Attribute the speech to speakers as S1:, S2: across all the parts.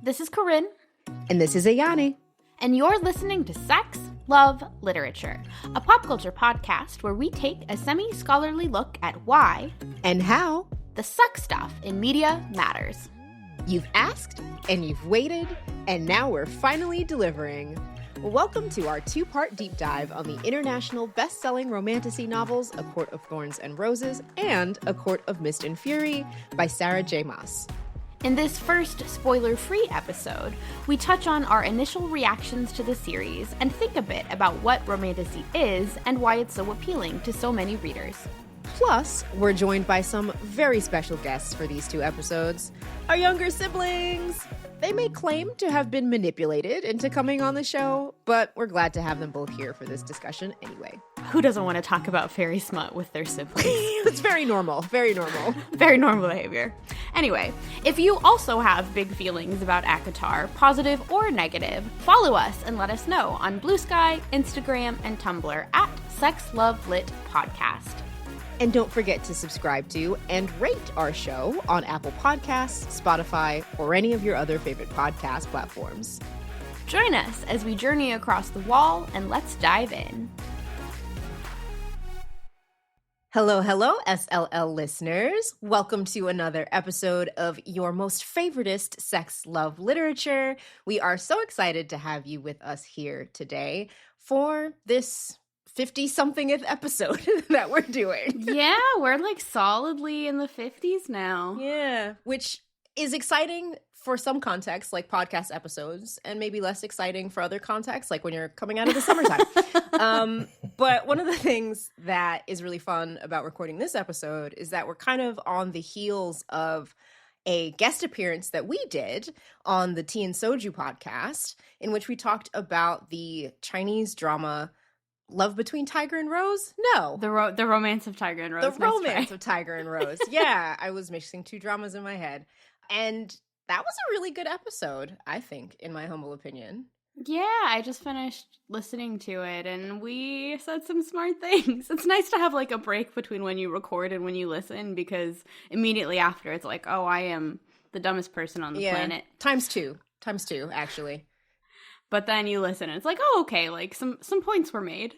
S1: This is Corinne.
S2: And this is Ayanni.
S1: And you're listening to Sex, Love, Literature, a pop culture podcast where we take a semi-scholarly look at why
S2: and how
S1: the suck stuff in media matters.
S2: You've asked, and you've waited, and now we're finally delivering. Welcome to our two-part deep dive on the international best-selling romantasy novels A Court of Thorns and Roses and A Court of Mist and Fury by Sarah J Maas.
S1: In this first spoiler-free episode, we touch on our initial reactions to the series and think a bit about what romantasy is and why it's so appealing to so many readers.
S2: Plus, we're joined by some very special guests for these two episodes, our younger siblings. They may claim to have been manipulated into coming on the show, but we're glad to have them both here for this discussion anyway.
S1: Who doesn't want to talk about fairy smut with their siblings?
S2: It's very normal, very normal.
S1: Very normal behavior. Anyway, if you also have big feelings about ACOTAR, positive or negative, follow us and let us know on Blue Sky, Instagram, and Tumblr at Sex Love Lit Podcast.
S2: And don't forget to subscribe to and rate our show on Apple Podcasts, Spotify, or any of your other favorite podcast platforms.
S1: Join us as we journey across the wall, and let's dive in.
S2: Hello, SLL listeners. Welcome to another episode of your most favoritist sex, love, literature. We are so excited to have you with us here today for this 50-somethingth episode that we're doing.
S1: Yeah, we're like solidly in the 50s now.
S2: Yeah, which is exciting for some contexts, like podcast episodes, and maybe less exciting for other contexts, like when you're coming out of the summertime. But one of the things that is really fun about recording this episode is that we're kind of on the heels of a guest appearance that we did on the Tea and Soju podcast, in which we talked about the Chinese drama Love Between Tiger and Rose? No.
S1: The romance of Tiger and Rose.
S2: The romance of Tiger and Rose. Yeah, I was mixing two dramas in my head. And that was a really good episode, I think, in my humble opinion.
S1: Yeah, I just finished listening to it and we said some smart things. It's nice to have like a break between when you record and when you listen, because immediately after it's like, oh, I am the dumbest person on the planet.
S2: Times two, actually.
S1: But then you listen and it's like, oh, okay, like some points were made.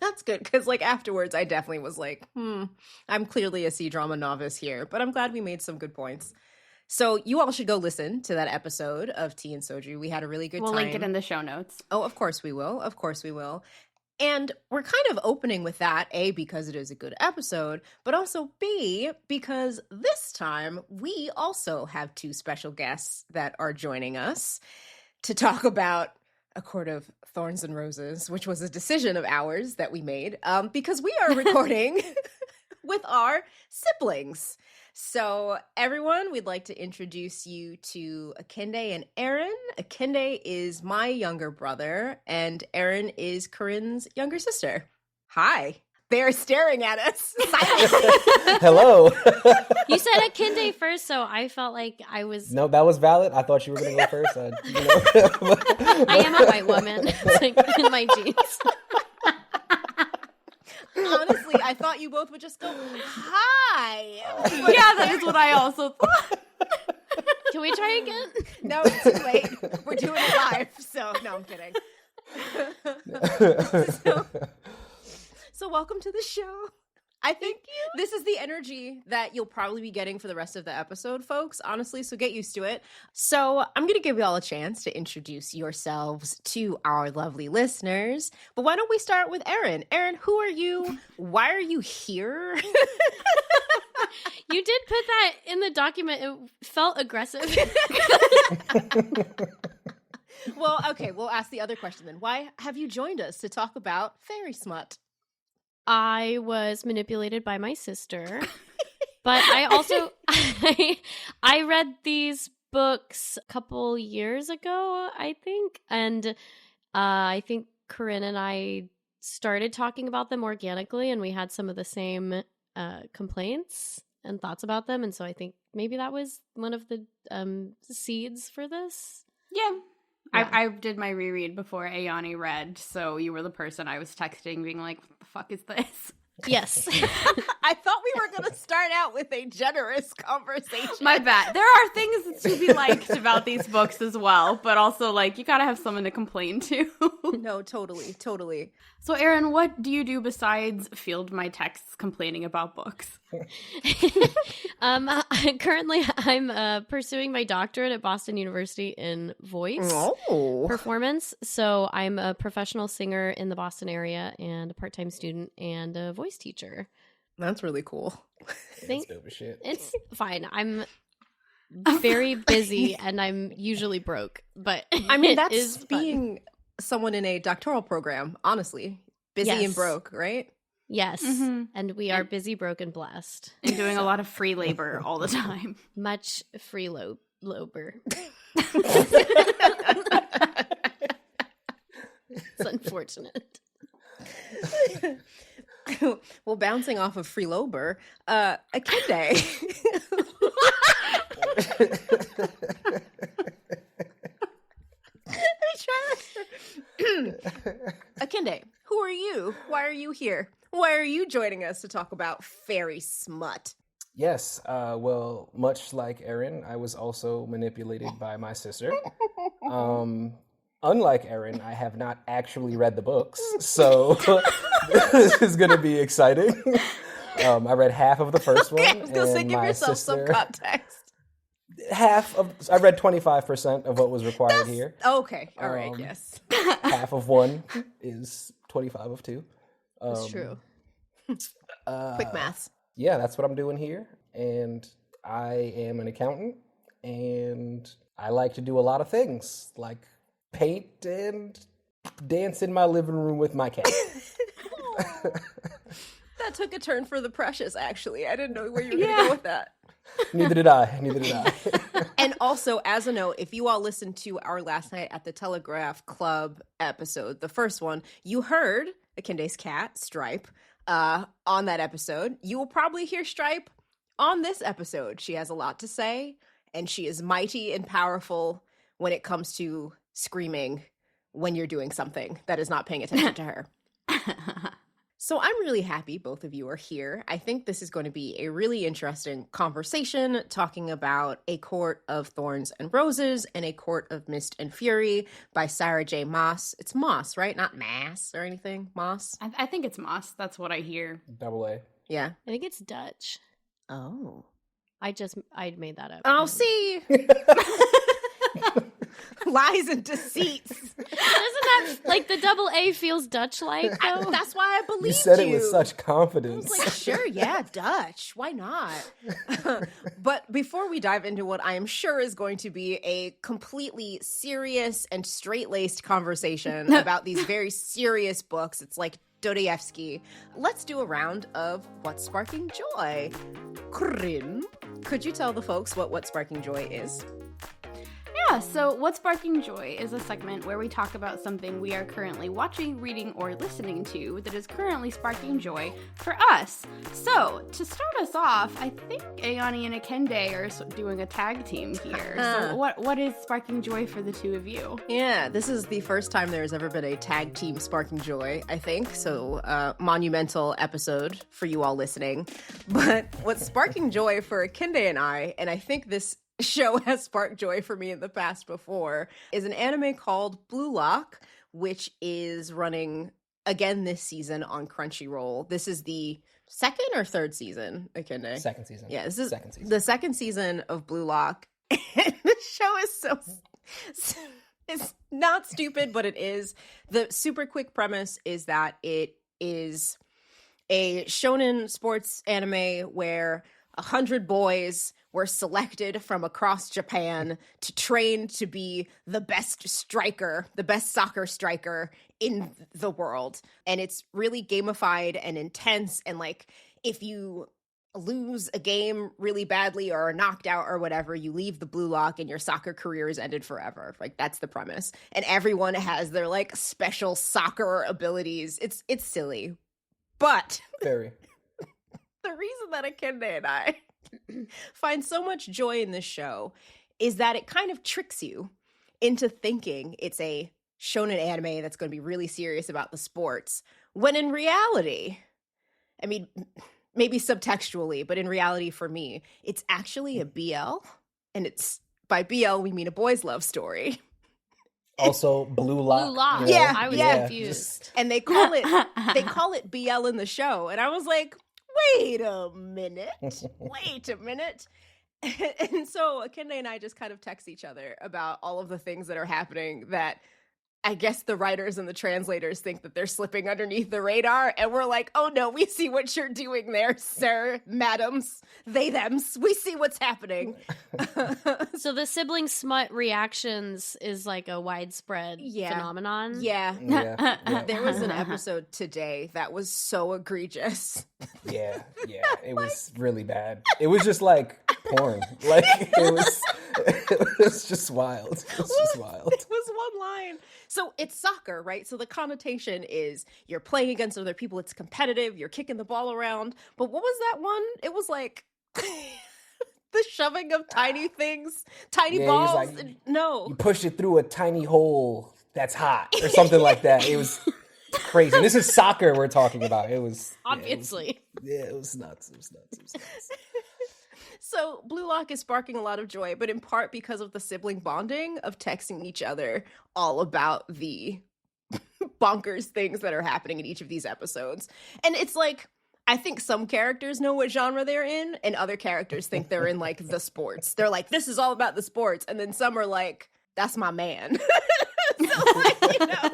S2: That's good, because like afterwards I definitely was like, I'm clearly a C-drama novice here, but I'm glad we made some good points. So you all should go listen to that episode of Tea and Soju. We had a really good time.
S1: We'll link it in the show notes.
S2: Oh, of course we will. Of course we will. And we're kind of opening with that, A, because it is a good episode, but also B, because this time we also have two special guests that are joining us to talk about A Court of Thorns and Roses, which was a decision of ours that we made, because we are recording with our siblings. So everyone, we'd like to introduce you to Akinde and Aaron. Akinde is my younger brother, and Aaron is Corinne's younger sister. Hi. They're staring at us silently.
S3: Hello.
S4: You said Akinde first, so I felt like I was...
S3: No, that was valid. I thought you were going to go first.
S4: I am a white woman. It's like in my genes.
S2: Honestly, I thought you both would just go, hi.
S1: Yeah, that is what I also thought.
S4: Can we try again?
S2: No, it's too late. We're doing it live, so no, I'm kidding. So welcome to the show. I think this is the energy that you'll probably be getting for the rest of the episode, folks, honestly, so get used to it. So I'm going to give you all a chance to introduce yourselves to our lovely listeners. But why don't we start with Aaron? Aaron, who are you? Why are you here?
S4: You did put that in the document. It felt aggressive.
S2: Well, okay, we'll ask the other question then. Why have you joined us to talk about fairy smut?
S4: I was manipulated by my sister, but I also I read these books a couple years ago, I think, and I think Corinne and I started talking about them organically, and we had some of the same complaints and thoughts about them, and so I think maybe that was one of the seeds for this.
S1: Yeah. I did my reread before Ayanni read, so you were the person I was texting being like, what the fuck is this?
S4: Yes.
S2: I thought we were going to start out with a generous conversation.
S1: My bad. There are things to be liked about these books as well, but also, like, you gotta have someone to complain to.
S2: No, totally, totally.
S1: So, Erin, what do you do besides field my texts complaining about books?
S4: Currently, I'm pursuing my doctorate at Boston University in voice performance. So I'm a professional singer in the Boston area and a part-time student and a voice teacher.
S2: That's really cool.
S3: That's dope as shit.
S4: It's fine. I'm very busy and I'm usually broke, but
S2: I mean,
S4: it
S2: that's
S4: is fun.
S2: being someone in a doctoral program, honestly. Busy
S4: Yes.
S2: and broke, right?
S4: Yes.
S1: Mhm.
S4: And we are busy, broke, and blessed.
S1: And doing a lot of free labor all the time.
S4: Much free lober. It's unfortunate.
S2: Well, bouncing off of Free Lober, Akinde. Akinde, who are you? Why are you here? Why are you joining us to talk about fairy smut?
S3: Yes, well, much like Erin, I was also manipulated by my sister. Unlike Erin, I have not actually read the books, so this is going to be exciting. I read half of the first one.
S2: I was going to say,
S3: and
S2: give
S3: my
S2: yourself some
S3: sister-
S2: context.
S3: I read 25% of what was required here.
S2: Okay, all right,
S3: Um,
S2: yes.
S3: Half of one is 25 of two.
S2: That's true. Quick maths.
S3: Yeah, that's what I'm doing here. And I am an accountant, and I like to do a lot of things, like paint and dance in my living room with my cat.
S2: That took a turn for the precious, actually. I didn't know where you were going to go with that.
S3: Neither did I.
S2: And also, as a note, if you all listened to our Last Night at the Telegraph Club episode, the first one, you heard Akinde's cat, Stripe, on that episode. You will probably hear Stripe on this episode. She has a lot to say, and she is mighty and powerful when it comes to screaming when you're doing something that is not paying attention to her. So I'm really happy both of you are here. I think this is going to be a really interesting conversation talking about A Court of Thorns and Roses and A Court of Mist and Fury by Sarah J Maas. It's Maas, right? Not Mass or anything. Maas.
S1: I think it's Moss. That's what I hear.
S3: Double A.
S2: Yeah.
S4: I think it's Dutch.
S2: Oh.
S4: I made that up.
S2: Oh, see. Lies and deceits.
S4: Doesn't that, like, the double A feels Dutch-like, though?
S2: That's why I believed
S3: You said it with such confidence.
S2: I was like, sure, yeah, Dutch. Why not? But before we dive into what I am sure is going to be a completely serious and straight-laced conversation about these very serious books, it's like Dostoevsky, let's do a round of What's Sparking Joy. Corinne, could you tell the folks what What's Sparking Joy is?
S1: Yeah, so What's Sparking Joy is a segment where we talk about something we are currently watching, reading, or listening to that is currently sparking joy for us. So, to start us off, I think Ayanni and Akinde are doing a tag team here. So what is sparking joy for the two of you?
S2: Yeah, this is the first time there's ever been a tag team Sparking Joy, I think. So, monumental episode for you all listening. But what's sparking joy for Akinde and I think this show has sparked joy for me in the past before, is an anime called Blue Lock, which is running again this season on Crunchyroll. This is the second or third season, Akinde?
S3: Second season.
S2: Yeah, this is
S3: second season.
S2: the second season of Blue Lock. And the show is so it's not stupid, but it is. The super quick premise is that it is a shonen sports anime where 100 boys were selected from across Japan to train to be the best striker, the best soccer striker in the world. And it's really gamified and intense. And like, if you lose a game really badly or are knocked out or whatever, you leave the Blue Lock and your soccer career is ended forever. Like, that's the premise. And everyone has their like special soccer abilities. It's silly. But
S3: Very.
S2: the reason that Akinde and I find so much joy in this show is that it kind of tricks you into thinking it's a shonen anime that's going to be really serious about the sports, when in reality, I mean, maybe subtextually, but in reality for me, it's actually a BL. And it's, by BL, we mean a boys' love story.
S3: Also, Blue Lock.
S4: Blue Lock.
S3: you know?
S2: Yeah,
S4: I was
S2: yeah.
S4: confused.
S2: And they call it BL in the show. And I was like, wait a minute. And so Kende and I just kind of text each other about all of the things that are happening that I guess the writers and the translators think that they're slipping underneath the radar. And we're like, oh no, we see what you're doing there, sir, madams, they, thems. We see what's happening.
S4: So the sibling smut reactions is like a widespread phenomenon.
S2: Yeah.
S3: Yeah.
S2: There was an episode today that was so egregious.
S3: Yeah, it was really bad. It was just like porn. Like it was just wild. It was just wild.
S2: It was one line. So it's soccer, right? So the connotation is you're playing against other people. It's competitive. You're kicking the ball around. But what was that one? It was like the shoving of tiny things, tiny balls.
S3: Like,
S2: no.
S3: You push it through a tiny hole that's hot or something like that. It was crazy. And this is soccer we're talking about. It was
S4: Obviously.
S3: It was nuts. It was nuts.
S2: So Blue Lock is sparking a lot of joy, but in part because of the sibling bonding of texting each other all about the bonkers things that are happening in each of these episodes. And it's like, I think some characters know what genre they're in, and other characters think they're in like the sports. They're like, this is all about the sports. And then some are like, that's my man. So, like, you know.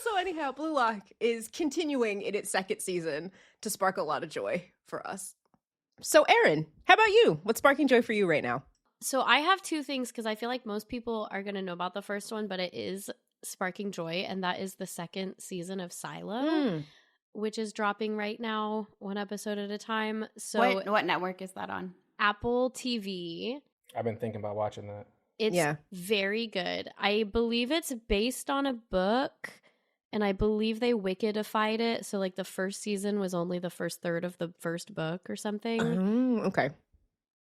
S2: So anyhow, Blue Lock is continuing in its second season to spark a lot of joy for us. So Erin, how about you? What's sparking joy for you right now?
S4: So I have two things because I feel like most people are going to know about the first one, but it is sparking joy, and that is the second season of Silo, which is dropping right now, one episode at a time. So
S1: what network is that on?
S4: Apple TV.
S3: I've been thinking about watching that.
S4: It's very good. I believe it's based on a book, and I believe they Wikitified it. So like the first season was only the first third of the first book or something.
S2: Okay.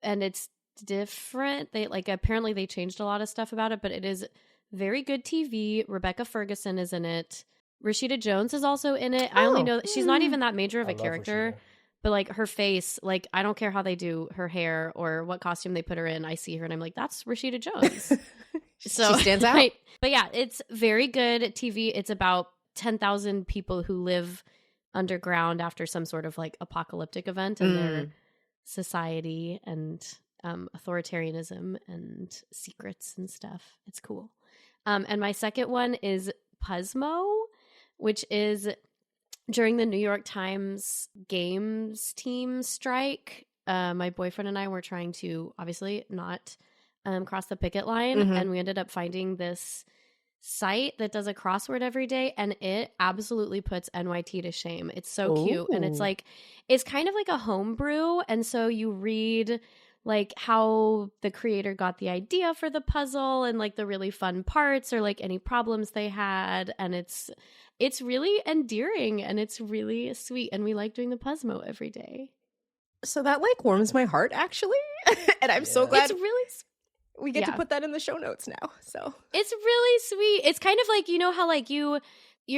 S4: And it's different. They apparently they changed a lot of stuff about it, but it is very good TV. Rebecca Ferguson is in it. Rashida Jones is also in it. I only know she's not even that major of a character, but like her face, like I don't care how they do her hair or what costume they put her in. I see her and I'm like, that's Rashida Jones. So
S2: she stands out.
S4: Right. But yeah, it's very good TV. It's about 10,000 people who live underground after some sort of like apocalyptic event in their society and authoritarianism and secrets and stuff. It's cool. And my second one is Puzzmo, which is during the New York Times games team strike. My boyfriend and I were trying to obviously not cross the picket line, and we ended up finding this site that does a crossword every day, and it absolutely puts NYT to shame. It's so cute, and it's like it's kind of like a homebrew, and so you read like how the creator got the idea for the puzzle and like the really fun parts or like any problems they had, and it's really endearing and it's really sweet, and we like doing the Puzzmo every day.
S2: So that like warms my heart actually. And I'm so glad
S4: it's really
S2: we get to put that in the show notes now. So
S4: it's really sweet. It's kind of like, you know how like you're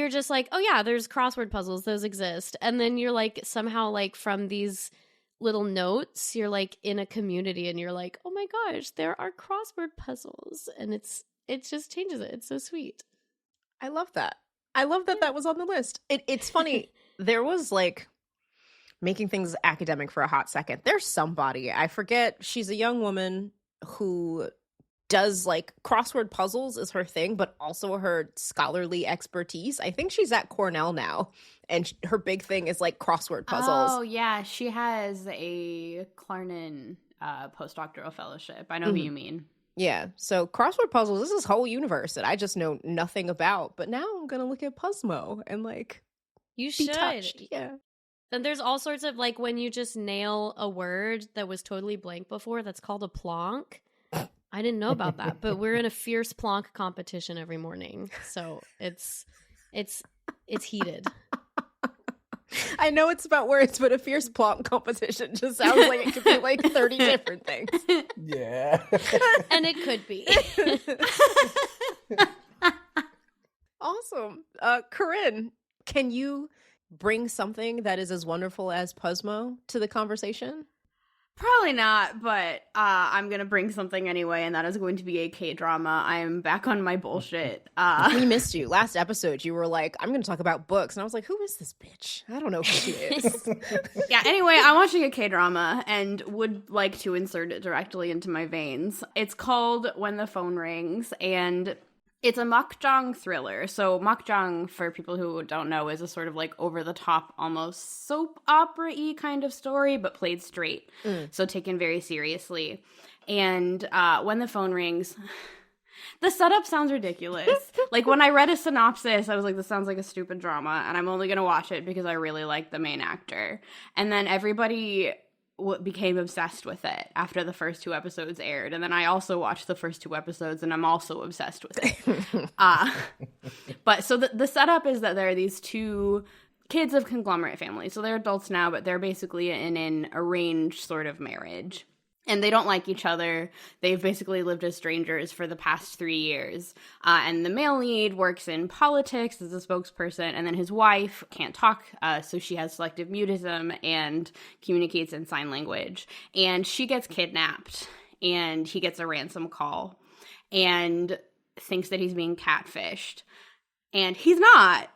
S4: just like, oh yeah, there's crossword puzzles, those exist, and then you're like somehow like from these little notes you're like in a community and you're like, oh my gosh, there are crossword puzzles, and it just changes it. It's so sweet.
S2: I love that. I love that that was on the list. It's funny. There was like making things academic for a hot second. There's somebody, I forget, she's a young woman who does like crossword puzzles is her thing, but also her scholarly expertise. I think she's at Cornell now, and her big thing is like crossword puzzles.
S1: Oh yeah, she has a Clarnon postdoctoral fellowship. I know who you mean.
S2: Yeah, so crossword puzzles, this is whole universe that I just know nothing about, but now I'm gonna look at Puzzmo and like
S4: You
S2: be
S4: should.
S2: touched. Yeah.
S4: Then there's all sorts of like when you just nail a word that was totally blank before, that's called a plonk. I didn't know about that, but we're in a fierce plonk competition every morning. So it's heated.
S2: I know it's about words, but a fierce plonk competition just sounds like it could be like 30 different things.
S3: Yeah.
S4: And it could be.
S2: Awesome. Corinne, Can you bring something that is as wonderful as Puzzmo to the conversation?
S1: Probably not, but I'm going to bring something anyway, and that is going to be a K-drama. I am back on my bullshit.
S2: We missed you. Last episode, you were like, I'm going to talk about books. And I was like, who is this bitch? I don't know who she is.
S1: Yeah, anyway, I'm watching a K-drama and would like to insert it directly into my veins. It's called When the Phone Rings, and it's a makjang thriller. So makjang, for people who don't know, is a sort of like over-the-top, almost soap opera-y kind of story, but played straight. So taken very seriously. And When the Phone Rings, the setup sounds ridiculous. Like, when I read a synopsis, I was like, this sounds like a stupid drama, and I'm only going to watch it because I really like the main actor. And then everybody became obsessed with it after the first 2 episodes aired, and then I also watched the first 2 episodes, and I'm also obsessed with it. But so the setup is that there are these 2 kids of conglomerate families, so they're adults now, but they're basically in an arranged sort of marriage. And they don't like each other. They've basically lived as strangers for the past 3 years. And the male lead works in politics as a spokesperson, and then his wife can't talk, so she has selective mutism and communicates in sign language. And she gets kidnapped, and he gets a ransom call, and thinks that he's being catfished. And he's not.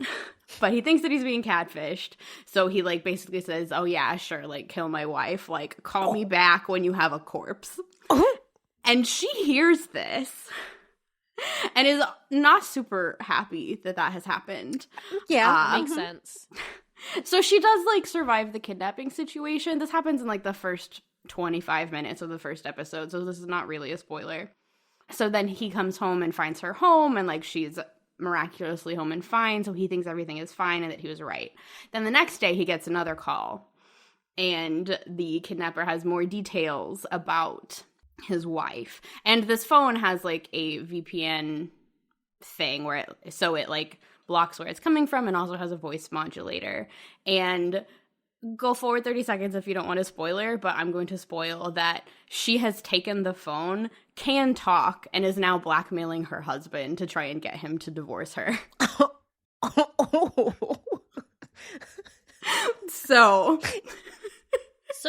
S1: But he thinks that he's being catfished. So he, like, basically says, oh, yeah, sure, like, kill my wife. Like, call me back when you have a corpse. And she hears this and is not super happy that that has happened.
S2: Yeah,
S4: Makes sense.
S1: So she does, like, survive the kidnapping situation. This happens in, like, the first 25 minutes of the first episode. So this is not really a spoiler. So then he comes home and finds her home, and, like, she's miraculously home and fine, so he thinks everything is fine and that he was right. Then the next day he gets another call, and the kidnapper has more details about his wife. And this phone has like a VPN thing where it like blocks where it's coming from, and also has a voice modulator. And go forward 30 seconds if you don't want a spoiler, but I'm going to spoil that she has taken the phone, can talk, and is now blackmailing her husband to try and get him to divorce her. So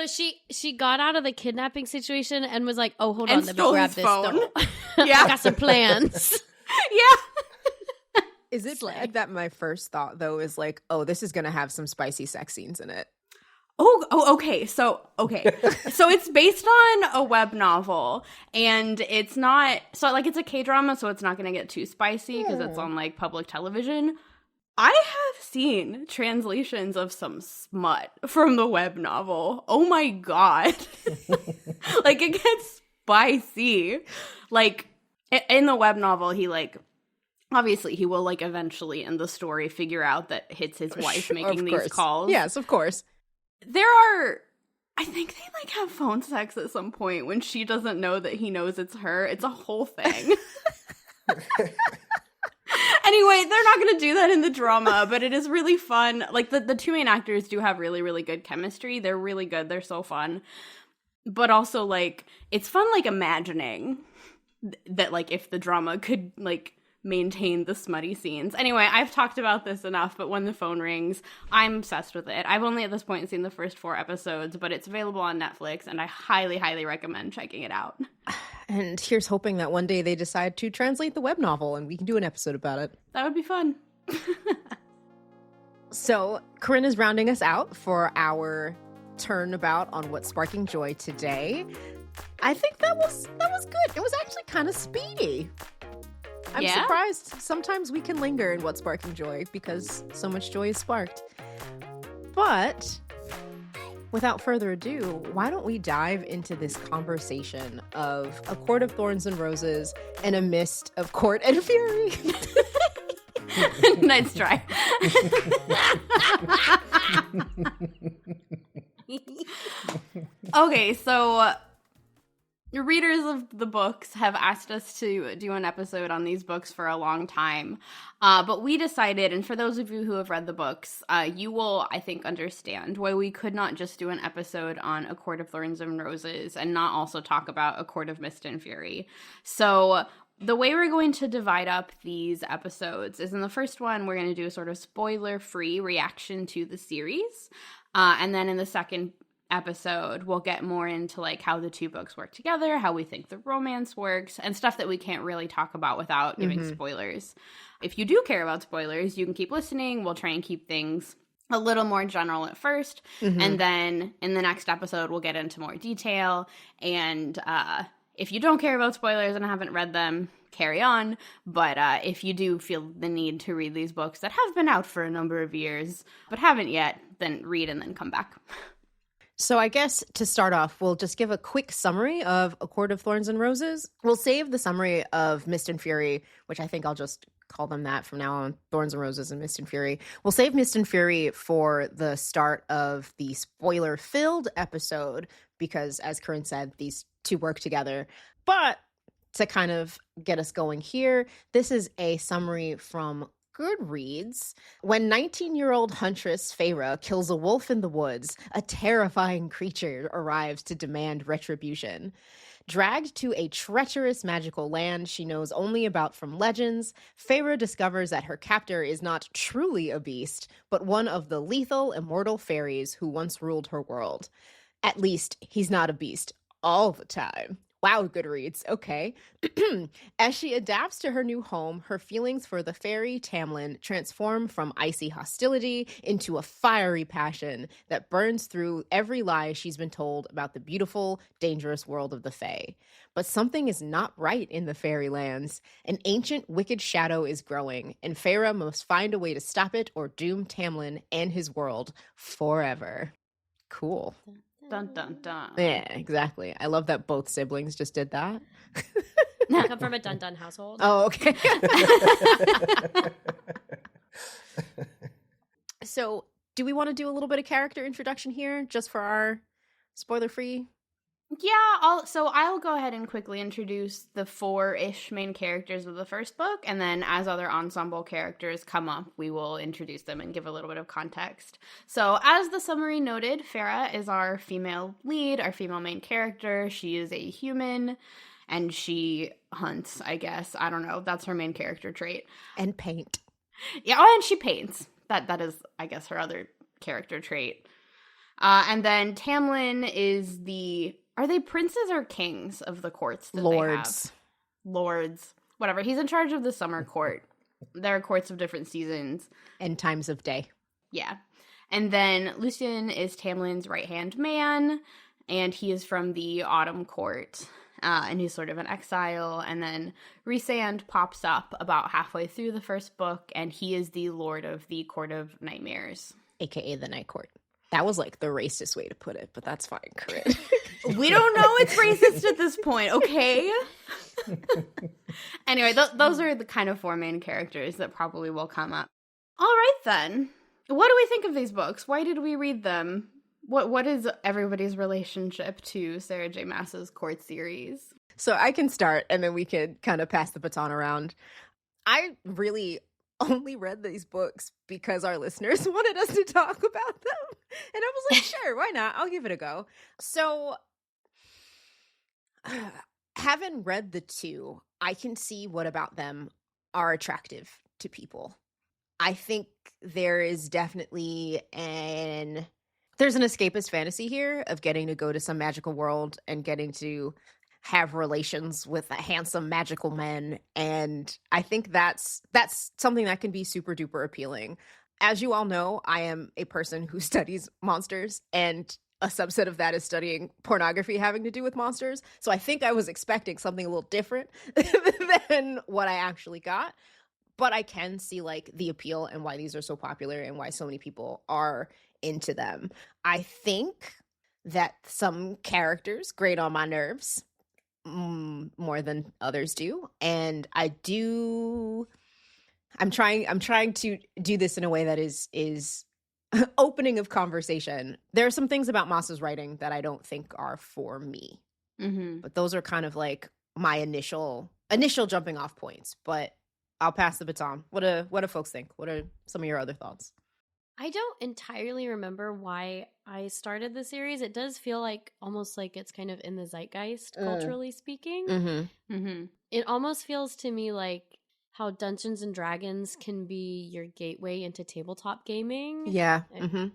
S4: she got out of the kidnapping situation and was like, oh, hold
S1: and
S4: on, let me
S1: stole
S4: grab
S1: his
S4: this
S1: phone.
S4: though.
S1: Yeah.
S4: I got some plans.
S1: Yeah.
S2: Is it bad that my first thought, though, is like, oh, this is going to have some spicy sex scenes in it?
S1: Okay. So it's based on a web novel, and it's not, so like, it's a K-drama, so it's not going to get too spicy because it's on like public television. I have seen translations of some smut from the web novel. Oh my God. Like, it gets spicy. Like, in the web novel, he like, obviously, he will, like, eventually in the story figure out that it's his wife making these calls.
S2: Yes, of course.
S1: I think they, like, have phone sex at some point when she doesn't know that he knows it's her. It's a whole thing. Anyway, they're not going to do that in the drama, but it is really fun. Like, the 2 main actors do have really, really good chemistry. They're really good. They're so fun. But also, like, it's fun, like, imagining that, like, if the drama could, like, maintain the smutty scenes. Anyway, I've talked about this enough, but When the Phone Rings, I'm obsessed with it. I've only at this point seen the first 4 episodes, but it's available on Netflix, and I highly, highly recommend checking it out.
S2: And here's hoping that one day they decide to translate the web novel and we can do an episode about it.
S1: That would be fun.
S2: So, Corinne is rounding us out for our turnabout on what's sparking joy today. I think that was good. It was actually kind of speedy. I'm surprised. Sometimes we can linger in what's sparking joy because so much joy is sparked. But without further ado, why don't we dive into this conversation of A Court of Thorns and Roses and a mist of court and fury?
S1: Nice try. Okay, so readers of the books have asked us to do an episode on these books for a long time, but we decided, and for those of you who have read the books, you will, I think, understand why we could not just do an episode on A Court of Thorns and Roses and not also talk about A Court of Mist and Fury. So The way we're going to divide up these episodes is in the first one, we're going to do a sort of spoiler-free reaction to the series. And then in the second episode, we'll get more into like how the two books work together, how we think the romance works, and stuff that we can't really talk about without giving spoilers. If you do care about spoilers, you can keep listening. We'll try and keep things a little more general at first. And then in the next episode, we'll get into more detail. And if you don't care about spoilers and haven't read them, carry on. But if you do feel the need to read these books that have been out for a number of years but haven't yet, then read and then come back.
S2: So I guess to start off, we'll just give a quick summary of A Court of Thorns and Roses. We'll save the summary of Mist and Fury, which I think I'll just call them that from now on, Thorns and Roses and Mist and Fury. We'll save Mist and Fury for the start of the spoiler-filled episode because, as Corinne said, these two work together. But to kind of get us going here, this is a summary from Goodreads. When 19-year-old huntress Feyre kills a wolf in the woods, a terrifying creature arrives to demand retribution. Dragged to a treacherous magical land she knows only about from legends, Feyre discovers that her captor is not truly a beast, but one of the lethal, immortal fairies who once ruled her world. At least, he's not a beast all the time. Wow, Goodreads. Okay. As she adapts to her new home, her feelings for the fairy Tamlin transform from icy hostility into a fiery passion that burns through every lie she's been told about the beautiful, dangerous world of the Fae. But something is not right in the fairylands. An ancient, wicked shadow is growing, and Feyre must find a way to stop it or doom Tamlin and his world forever. Cool.
S1: Dun, dun, dun.
S2: Yeah, exactly. I love that both siblings just did that.
S4: I come from a dun-dun household.
S2: Oh, okay. So, do we want to do a little bit of character introduction here, just for our spoiler-free?
S1: Yeah, I'll go ahead and quickly introduce the 4-ish main characters of the first book, and then as other ensemble characters come up, we will introduce them and give a little bit of context. So, as the summary noted, Feyre is our female lead, our female main character. She is a human, and she hunts, I guess. I don't know. That's her main character trait.
S2: And paint.
S1: Yeah, oh, and she paints. That is, I guess, her other character trait. And then Tamlin is the... Are they princes or kings of the courts that
S2: Lords.
S1: they have? Lords. Whatever. He's in charge of the summer court. There are courts of different seasons.
S2: And times of day.
S1: Yeah. And then Lucien is Tamlin's right-hand man, and he is from the autumn court. And he's sort of an exile. And then Rhysand pops up about halfway through the first book, and he is the lord of the Court of Nightmares.
S2: AKA the Night Court. That was like the racist way to put it, but that's fine, Corinne.
S1: We don't know it's racist at this point, okay? Anyway, those are the kind of 4 main characters that probably will come up. All right, then. What do we think of these books? Why did we read them? What is everybody's relationship to Sarah J Maas's Court series?
S2: So I can start, and then we can kind of pass the baton around. I really only read these books because our listeners wanted us to talk about them. And I was like, sure, why not? I'll give it a go. So, having read the 2, I can see what about them are attractive to people. I think there is definitely there's an escapist fantasy here of getting to go to some magical world and getting to have relations with handsome magical men, and I think that's something that can be super duper appealing. As you all know, I am a person who studies monsters, and a subset of that is studying pornography having to do with monsters. So I think I was expecting something a little different than what I actually got. But I can see like the appeal and why these are so popular and why so many people are into them. I think that some characters grate on my nerves more than others do, and I'm trying to do this in a way that is opening of conversation. There are some things about Maas's writing that I don't think are for me, but those are kind of like my initial jumping off points. But I'll pass the baton. What do folks think? What are some of your other thoughts?
S4: I don't entirely remember why I started the series, it does feel like almost like it's kind of in the zeitgeist, culturally speaking.
S2: Mm-hmm.
S1: Mm-hmm.
S4: It almost feels to me like how Dungeons and Dragons can be your gateway into tabletop gaming.
S2: Yeah. Mm-hmm.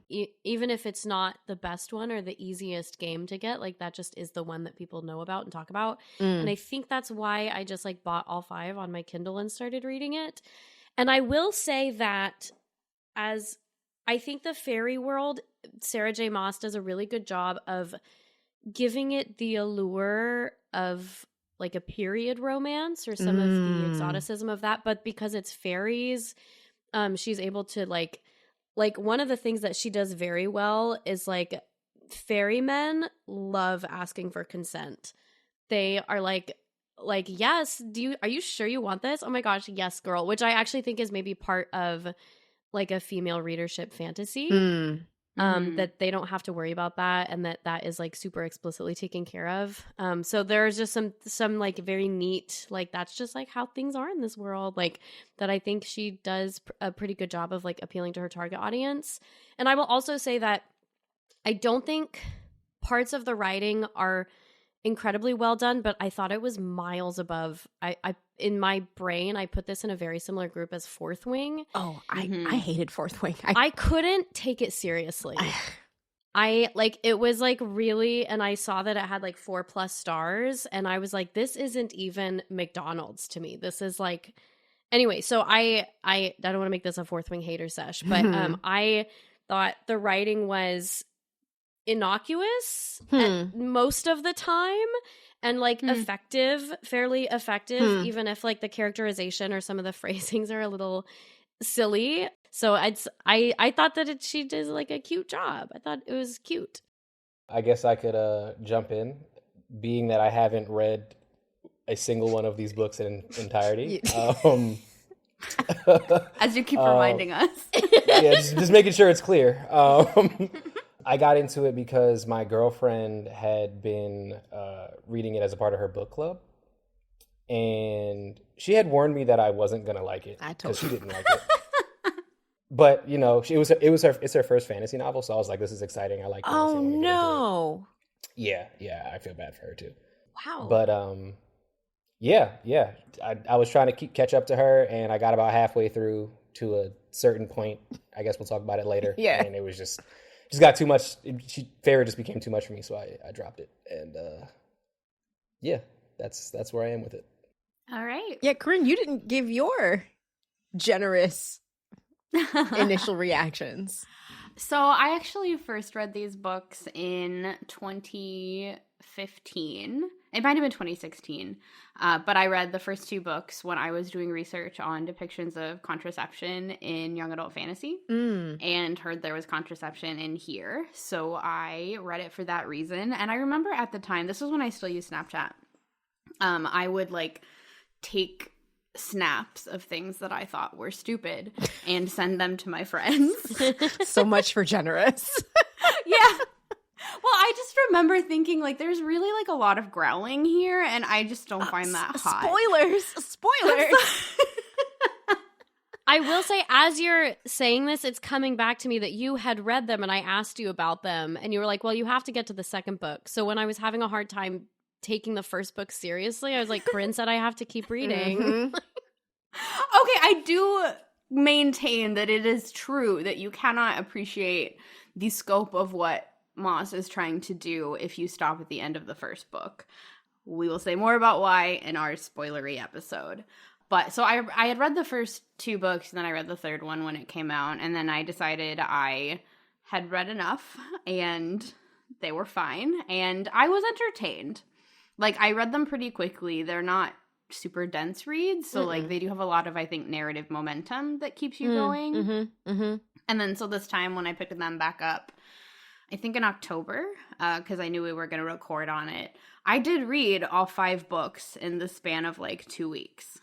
S4: Even if it's not the best one or the easiest game to get, like that just is the one that people know about and talk about. And I think that's why I just like bought all 5 on my Kindle and started reading it. And I will say that as I think the fairy world, Sarah J Maas does a really good job of giving it the allure of like a period romance or some of the exoticism of that, but because it's fairies, she's able to like one of the things that she does very well is like fairy men love asking for consent. They are like yes, are you sure you want this? Oh my gosh, yes girl, which I actually think is maybe part of like a female readership fantasy. That they don't have to worry about that, and that is like super explicitly taken care of. So there's just some like very neat, like that's just like how things are in this world, like that I think she does a pretty good job of like appealing to her target audience. And I will also say that I don't think parts of the writing are incredibly well done, but I thought it was miles above. I in my brain, I put this in a very similar group as Fourth Wing.
S2: Oh, I hated Fourth Wing.
S4: I couldn't take it seriously. I like it was like really, and I saw that it had like 4+ stars, and I was like, this isn't even McDonald's to me. This is like, anyway. So I don't want to make this a Fourth Wing hater sesh, but I thought the writing was innocuous most of the time, and like fairly effective, even if like the characterization or some of the phrasings are a little silly. So I thought that she did like a cute job. I thought it was cute.
S3: I guess I could jump in, being that I haven't read a single one of these books in entirety.
S1: As you keep reminding us.
S3: Yeah, just making sure it's clear. I got into it because my girlfriend had been reading it as a part of her book club, and she had warned me that I wasn't gonna like it because she didn't like it. But you know, it's her first fantasy novel, so I was like, "This is exciting. I like."
S2: Oh no!
S3: Yeah, I feel bad for her too.
S2: Wow.
S3: But yeah. I was trying to catch up to her, and I got about halfway through to a certain point. I guess we'll talk about it later.
S2: Yeah,
S3: and it was just got too much. Fairy just became too much for me, so I dropped it. And yeah, that's where I am with it.
S1: All right.
S2: Yeah, Corinne, you didn't give your generous initial reactions.
S1: So I actually first read these books in 2015. It might have been 2016. But I read the first 2 books when I was doing research on depictions of contraception in young adult fantasy and heard there was contraception in here. So I read it for that reason. And I remember at the time, this was when I still used Snapchat. I would like take snaps of things that I thought were stupid and send them to my friends.
S2: So much for generous.
S1: Yeah. Well, I just remember thinking, like, there's really, like, a lot of growling here, and I just don't find that hot.
S2: Spoilers!
S4: I will say, as you're saying this, it's coming back to me that you had read them, and I asked you about them, and you were like, well, you have to get to the second book. So when I was having a hard time taking the first book seriously, I was like, Corinne said I have to keep reading.
S1: Okay, I do maintain that it is true that you cannot appreciate the scope of what Maas is trying to do if you stop at the end of the first book. We will say more about why in our spoilery episode. But so I had read the first 2 books, and then I read the third one when it came out, and then I decided I had read enough, and they were fine, and I was entertained. Like, I read them pretty quickly. They're not super dense reads, so like they do have a lot of, I think, narrative momentum that keeps you going. And then so this time when I picked them back up, I think in October, because I knew we were going to record on it, I did read all 5 books in the span of like 2 weeks.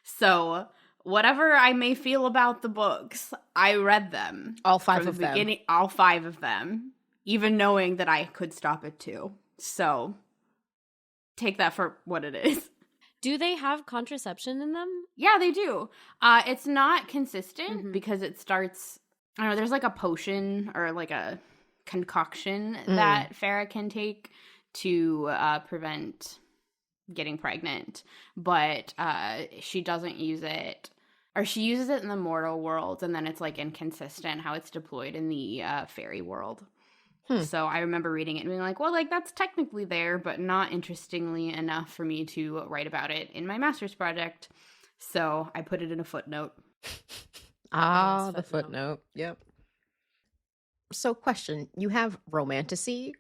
S1: So whatever I may feel about the books, I read them.
S2: All 5 of them.
S1: All 5 of them, even knowing that I could stop at 2. So take that for what it is.
S4: Do they have contraception in them?
S1: Yeah, they do. It's not consistent because it starts, I don't know, there's like a potion or like a concoction that Farrah can take to prevent getting pregnant, but she doesn't use it, or she uses it in the mortal world, and then it's like inconsistent how it's deployed in the fairy world. So I remember reading it and being like, well, like that's technically there, but not interestingly enough for me to write about it in my master's project. So I put it in a footnote.
S2: The footnote. Yep. So question, you have Romantasy ?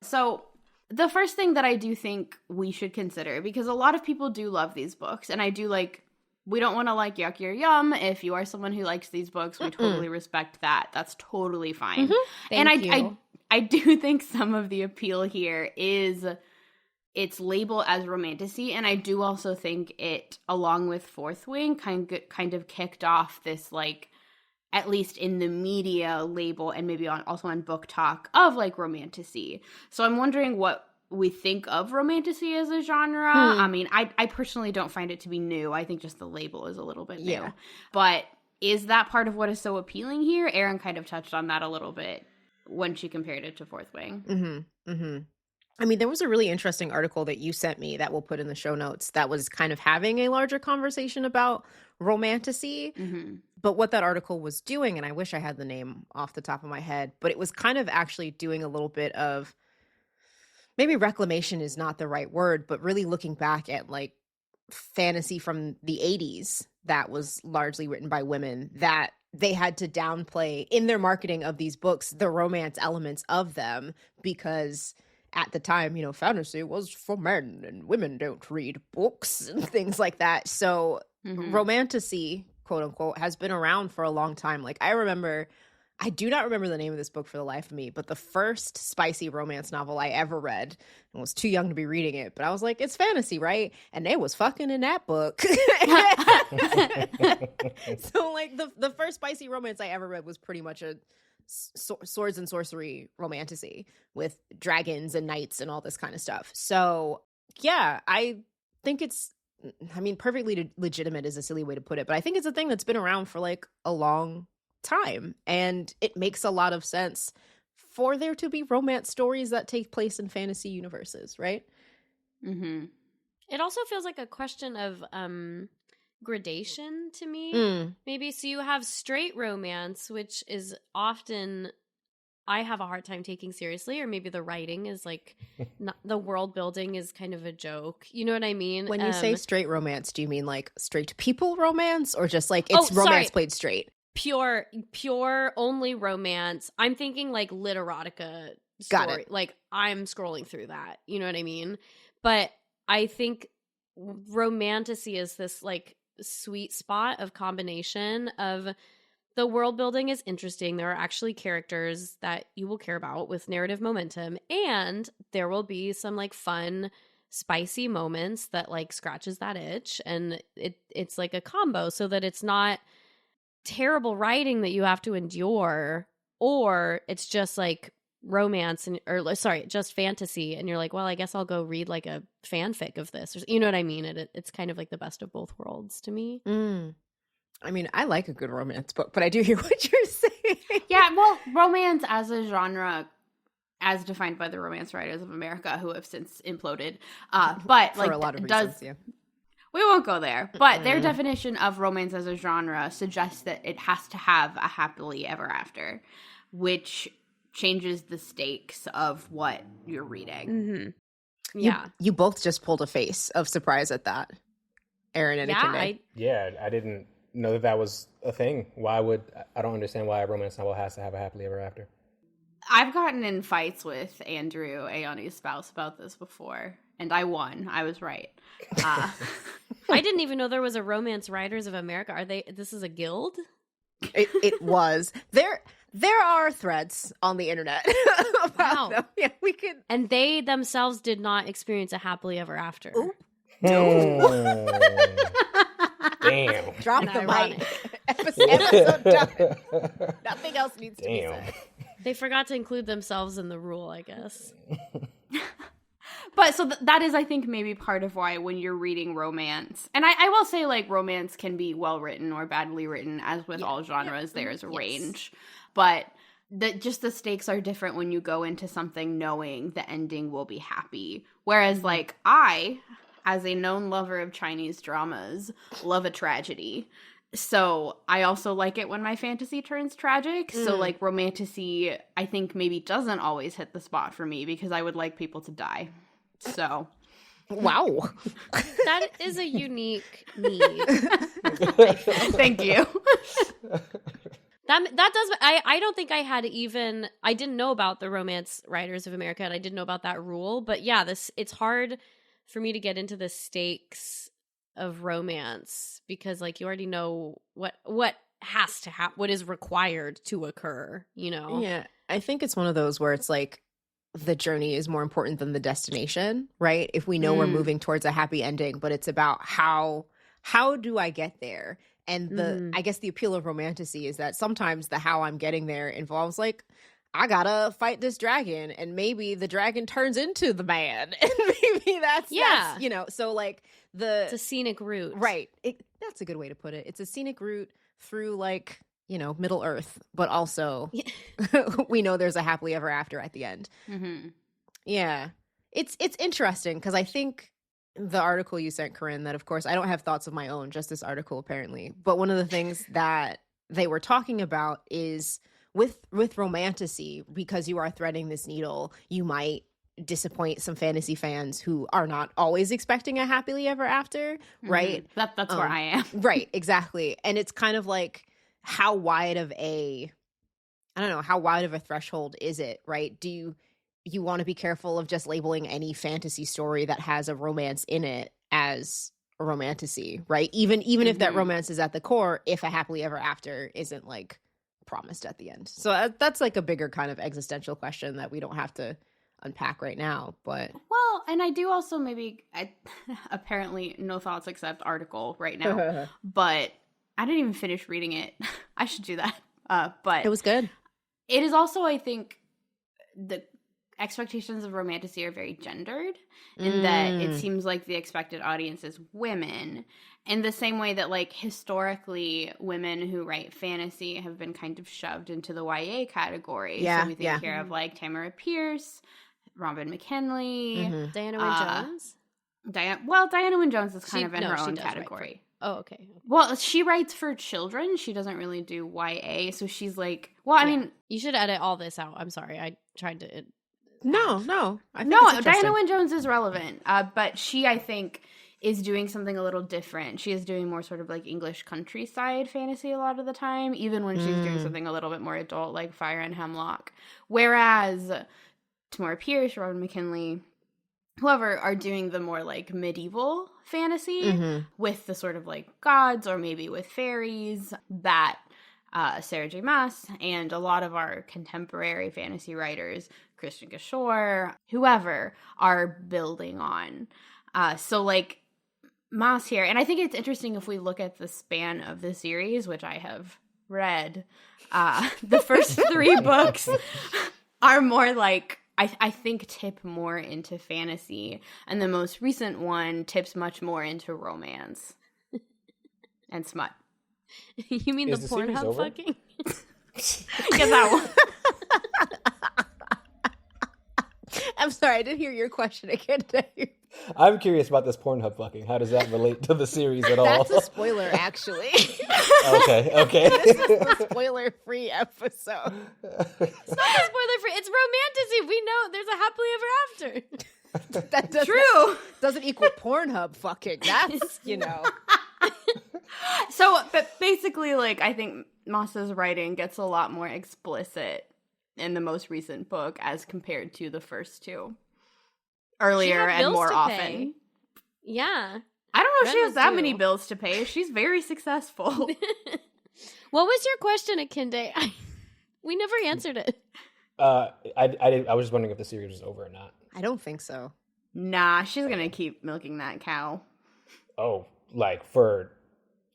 S1: So the first thing that I do think we should consider, because a lot of people do love these books, and I do like, we don't want to like yuck your yum. If you are someone who likes these books, we totally respect that. That's totally fine.
S2: Thank you.
S1: I do think some of the appeal here is its label as Romantasy, and I do also think it, along with Fourth Wing, kind of kicked off this, like, at least in the media label and maybe also on Book Talk of like Romantasy. So I'm wondering what we think of Romantasy as a genre. I mean, I personally don't find it to be new. I think just the label is a little bit new. But is that part of what is so appealing here? Erin kind of touched on that a little bit when she compared it to Fourth Wing.
S2: I mean, there was a really interesting article that you sent me that we'll put in the show notes that was kind of having a larger conversation about Romantasy. But what that article was doing, and I wish I had the name off the top of my head, but it was kind of actually doing a little bit of, maybe reclamation is not the right word, but really looking back at like fantasy from the 80s that was largely written by women, that they had to downplay in their marketing of these books the romance elements of them, because at the time, you know, fantasy was for men and women don't read books and things like that. So Romantasy, quote unquote, has been around for a long time. Like, I do not remember the name of this book for the life of me, but the first spicy romance novel I ever read, and was too young to be reading it, but I was like, it's fantasy, right? And they was fucking in that book. So like the first spicy romance I ever read was pretty much a swords and sorcery romantasy with dragons and knights and all this kind of stuff. So yeah, I think it's, I mean, perfectly legitimate is a silly way to put it, but I think it's a thing that's been around for like a long time, and it makes a lot of sense for there to be romance stories that take place in fantasy universes, right?
S4: It also feels like a question of gradation to me. Maybe so you have straight romance, which is often I have a hard time taking seriously, or maybe the writing is like not, the world building is kind of a joke. You know what I mean?
S2: When you say straight romance, do you mean like straight people romance, or just like it's romance played straight?
S4: Pure only romance. I'm thinking like literotica story.
S2: Got it.
S4: Like I'm scrolling through that. You know what I mean? But I think Romantasy is this like sweet spot of combination of the world building is interesting. There are actually characters that you will care about with narrative momentum, and there will be some like fun, spicy moments that like scratches that itch, and it's like a combo so that it's not terrible writing that you have to endure, or it's just like romance just fantasy, and you're like, well, I guess I'll go read like a fanfic of this, or, you know what I mean? It's kind of like the best of both worlds to me.
S2: I mean, I like a good romance book, but I do hear what you're saying.
S1: Yeah, well, romance as a genre, as defined by the Romance Writers of America, who have since imploded, but
S2: for
S1: like
S2: a lot of reasons, yeah.
S1: We won't go there, but their definition of romance as a genre suggests that it has to have a happily ever after, which changes the stakes of what you're reading.
S4: Yeah.
S2: You both just pulled a face of surprise at that, Erin and Akinne.
S3: I didn't know that was a thing. I don't understand why a romance novel has to have a happily ever after.
S1: I've gotten in fights with Andrew, Ayanni's spouse, about this before, and I won. I was right.
S4: I didn't even know there was a Romance Writers of America. This is a guild?
S2: It was. There are threads on the internet about them. Yeah, we could.
S4: And they themselves did not experience a happily ever after.
S3: Damn.
S2: Drop
S4: And
S2: the
S4: ironic.
S2: mic. Episode done. Nothing else needs to be said.
S4: They forgot to include themselves in the rule, I guess.
S1: But so that is, I think, maybe part of why when you're reading romance, and I will say, like, romance can be well written or badly written, as with all genres, there's a range. But just the stakes are different when you go into something knowing the ending will be happy. Whereas, like, I, as a known lover of Chinese dramas, love a tragedy. So I also like it when my fantasy turns tragic. So, like, Romantasy, I think, maybe doesn't always hit the spot for me because I would like people to die. So,
S2: wow,
S4: that is a unique need.
S1: Thank you.
S4: That does. I don't think I didn't know about the Romance Writers of America, and I didn't know about that rule. But yeah, it's hard for me to get into the stakes of romance because, like, you already know what has to happen, what is required to occur. You know?
S2: Yeah, I think it's one of those where it's like, the journey is more important than the destination, right? If we know we're moving towards a happy ending, but it's about how do I get there? And I guess the appeal of Romantasy is that sometimes the how I'm getting there involves, like, I gotta fight this dragon, and maybe the dragon turns into the man, and maybe that's you know, so like it's
S4: a scenic route,
S2: right? That's a good way to put it. It's a scenic route through, like, you know, Middle Earth, but also we know there's a happily ever after at the end.
S1: Mm-hmm.
S2: Yeah. It's interesting because I think the article you sent, Corinne, that, of course, I don't have thoughts of my own, just this article apparently. But one of the things that they were talking about is with Romantasy, because you are threading this needle, you might disappoint some fantasy fans who are not always expecting a happily ever after, right?
S1: That's where I am.
S2: Right, exactly. And it's kind of like, how wide of a threshold is it, right? Do you want to be careful of just labeling any fantasy story that has a romance in it as a romantasy, right? Even if that romance is at the core, if a happily ever after isn't, like, promised at the end. So that's like a bigger kind of existential question that we don't have to unpack right now, but
S1: well, and I do also apparently no thoughts except article right now, but I didn't even finish reading it. I should do that. But
S2: it was good.
S1: It is also, I think, the expectations of Romantasy are very gendered in that it seems like the expected audience is women, in the same way that, like, historically women who write fantasy have been kind of shoved into the YA category.
S2: Yeah,
S1: so we think here of, like, Tamara Pierce, Robin McKinley,
S4: Diana Wynne Jones.
S1: Diana Wynne Jones is kind of in her own category.
S4: Oh, okay.
S1: Well, she writes for children. She doesn't really do YA, so she's like, well, I mean,
S4: you should edit all this out. I'm sorry. I tried to.
S2: No. I think
S1: Diana Wynne Jones is relevant, but she, I think, is doing something a little different. She is doing more sort of like English countryside fantasy a lot of the time, even when she's doing something a little bit more adult, like Fire and Hemlock. Whereas Tamora Pierce, Robin McKinley, whoever are doing the more, like, medieval fantasy with the sort of, like, gods or maybe with fairies that Sarah J Maas and a lot of our contemporary fantasy writers, Christian Kishore, whoever, are building on. So, like, Maas here, and I think it's interesting if we look at the span of the series, which I have read, the first 3 books are more like, I think, tip more into fantasy, and the most recent one tips much more into romance and smut.
S4: You mean the Pornhub fucking?
S1: Yeah, that one.
S2: I'm sorry, I didn't hear your question again.
S3: I'm curious about this Pornhub fucking. How does that relate to the series at all?
S2: That's a spoiler, actually.
S3: Okay.
S2: This is the spoiler-free episode.
S4: It's not a spoiler-free. It's Romantasy. We know there's a happily ever after.
S2: That doesn't equal Pornhub fucking. That's, you know.
S1: So, but basically, like, I think Maas's writing gets a lot more explicit in the most recent book as compared to the first 2. Earlier and more often.
S4: Yeah.
S1: I don't know if she has that many bills to pay. She's very successful.
S4: What was your question, Akinde? We never answered it.
S3: I was just wondering if the series was over or not.
S2: I don't think so.
S1: Nah, she's gonna keep milking that cow.
S3: Oh, like for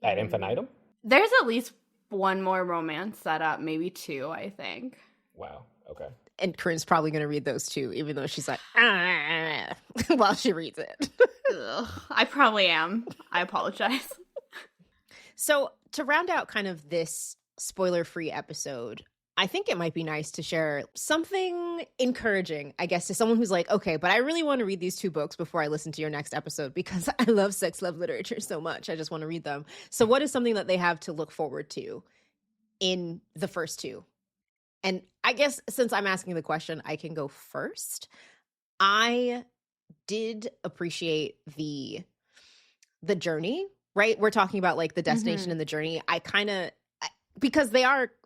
S3: ad infinitum?
S1: There's at least 1 more romance set up, maybe 2, I think.
S3: Wow. Okay.
S2: And Corinne's probably going to read those too, even though she's like, ah. while she reads it.
S1: Ugh, I probably am. I apologize.
S2: So to round out kind of this spoiler-free episode, I think it might be nice to share something encouraging, I guess, to someone who's like, okay, but I really want to read these 2 books before I listen to your next episode because I love sex love literature so much. I just want to read them. So what is something that they have to look forward to in the first 2? And I guess since I'm asking the question, I can go first. I did appreciate the journey, right? We're talking about like the destination and the journey. Because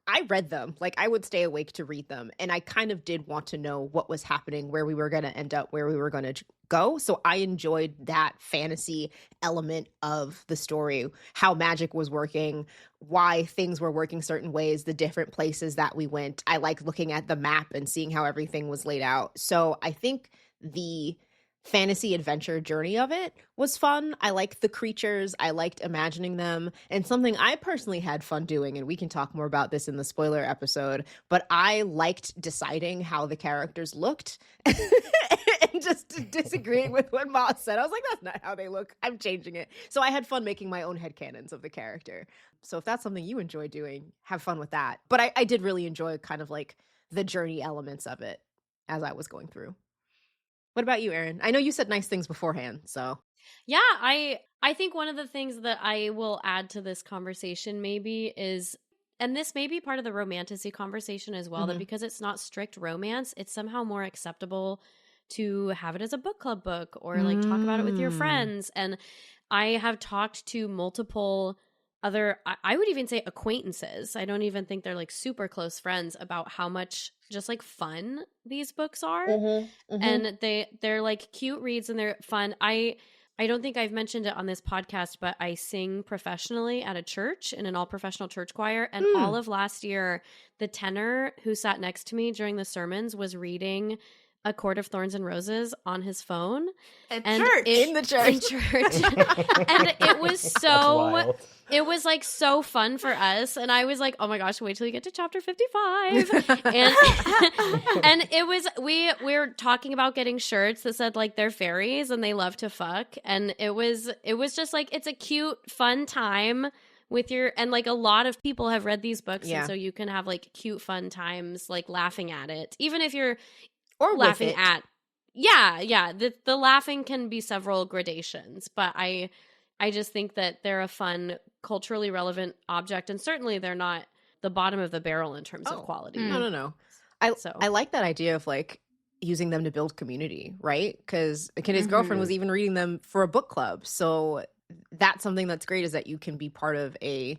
S2: I read them, like I would stay awake to read them. And I kind of did want to know what was happening, where we were going to end up, where we were going to go. So I enjoyed that fantasy element of the story, how magic was working, why things were working certain ways, the different places that we went. I like looking at the map and seeing how everything was laid out. So I think the fantasy adventure journey of it was fun. I liked the creatures. I liked imagining them. And something I personally had fun doing, and we can talk more about this in the spoiler episode, but I liked deciding how the characters looked and just disagreeing with what Maas said. I was like, that's not how they look. I'm changing it. So I had fun making my own headcanons of the character. So if that's something you enjoy doing, have fun with that. But I did really enjoy kind of like the journey elements of it as I was going through. What about you, Erin? I know you said nice things beforehand, so.
S4: Yeah, I think one of the things that I will add to this conversation maybe is, and this may be part of the romantasy conversation as well, that because it's not strict romance, it's somehow more acceptable to have it as a book club book or like talk about it with your friends. And I have talked to multiple other, I would even say acquaintances. I don't even think they're like super close friends about how much just like fun these books are. And they're like cute reads and they're fun. I don't think I've mentioned it on this podcast, but I sing professionally at a church in an all professional church choir. And all of last year, the tenor who sat next to me during the sermons was reading A Court of Thorns and Roses on his phone.
S1: In the church.
S4: In church. And it was so, it was like so fun for us. And I was like, oh my gosh, wait till you get to chapter 55. And it was, we were talking about getting shirts that said like they're fairies and they love to fuck. And it was just like, it's a cute, fun time with your, and like a lot of people have read these books. And so you can have like cute, fun times, like laughing at it. Even if you're,
S2: or
S4: laughing at the laughing can be several gradations, but I just think that they're a fun, culturally relevant object, and certainly they're not the bottom of the barrel in terms of quality.
S2: No. I like that idea of like using them to build community, right? Because Kennedy's girlfriend was even reading them for a book club, so that's something that's great, is that you can be part of a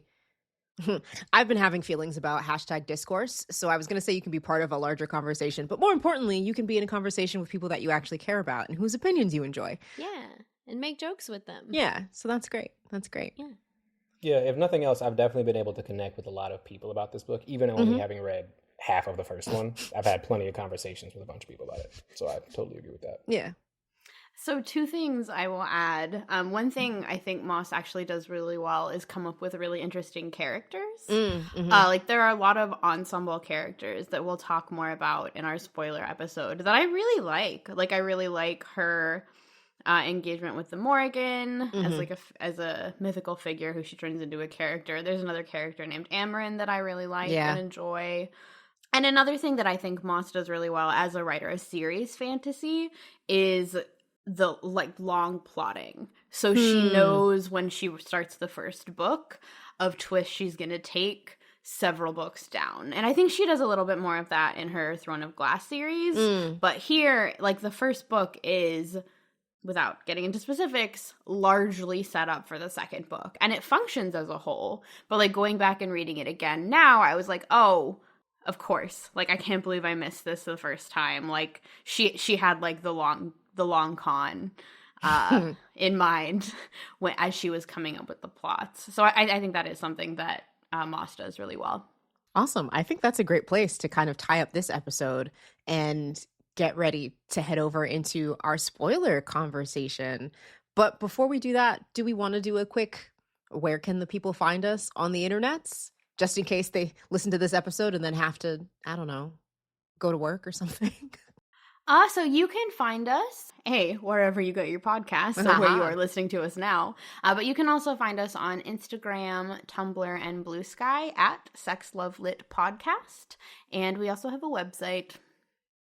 S2: I've been having feelings about #discourse, so I was going to say you can be part of a larger conversation, but more importantly, you can be in a conversation with people that you actually care about and whose opinions you enjoy.
S4: Yeah, and make jokes with them.
S2: Yeah, so that's great. That's great.
S4: Yeah.
S3: Yeah, if nothing else, I've definitely been able to connect with a lot of people about this book, even only having read half of the first one. I've had plenty of conversations with a bunch of people about it, so I totally agree with that.
S2: Yeah.
S1: So 2 things I will add. One thing I think Maas actually does really well is come up with really interesting characters. Like there are a lot of ensemble characters that we'll talk more about in our spoiler episode that I really like. Like I really like her engagement with the Morrigan as a mythical figure who she turns into a character. There's another character named Amarin that I really like and enjoy. And another thing that I think Maas does really well as a writer of series fantasy is the like long plotting. So she knows when she starts the first book of twists she's going to take several books down. And I think she does a little bit more of that in her Throne of Glass series. But here, like the first book is, without getting into specifics, largely set up for the second book. And it functions as a whole. But like going back and reading it again now, I was like, oh, of course. Like I can't believe I missed this the first time. Like she had like the long con in mind as she was coming up with the plots. So I think that is something that Maas does really well.
S2: Awesome. I think that's a great place to kind of tie up this episode and get ready to head over into our spoiler conversation. But before we do that, do we want to do a quick, where can the people find us on the internets? Just in case they listen to this episode and then have to, I don't know, go to work or something.
S1: So you can find us, wherever you get your podcasts, so where you are listening to us now. But you can also find us on Instagram, Tumblr, and Blue Sky at Sex Love Lit Podcast. And we also have a website,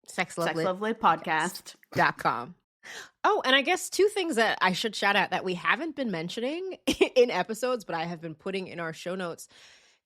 S1: sexlovelitpodcast.com.
S2: Oh, and I guess two things that I should shout out that we haven't been mentioning in episodes, but I have been putting in our show notes.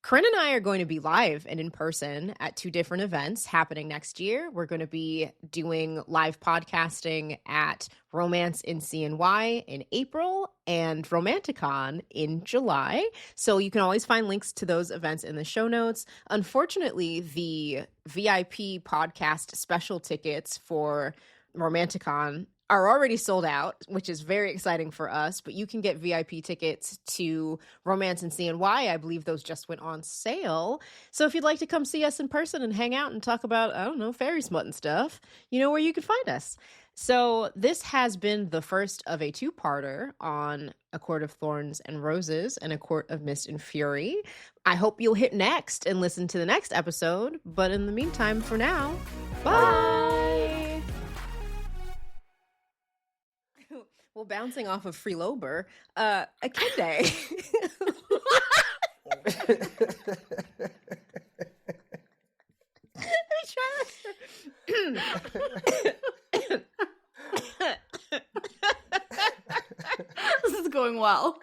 S2: Corinne and I are going to be live and in person at 2 different events happening next year. We're going to be doing live podcasting at Romance in CNY in April and Romanticon in July. So you can always find links to those events in the show notes. Unfortunately, the VIP podcast special tickets for Romanticon are already sold out, which is very exciting for us, but you can get VIP tickets to Romance in CNY. I believe those just went on sale. So if you'd like to come see us in person and hang out and talk about, I don't know, fairy smut and stuff, you know where you can find us. So this has been the first of a 2-parter on A Court of Thorns and Roses and A Court of Mist and Fury. I hope you'll hit next and listen to the next episode, but in the meantime, for now, bye! Well, bouncing off of Freelober, Akinde.
S1: This is going well.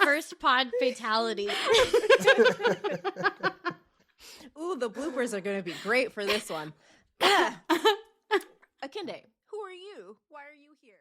S4: First pod fatality.
S2: Ooh, the bloopers are going to be great for this one. Akinde, who are you? Why are you here?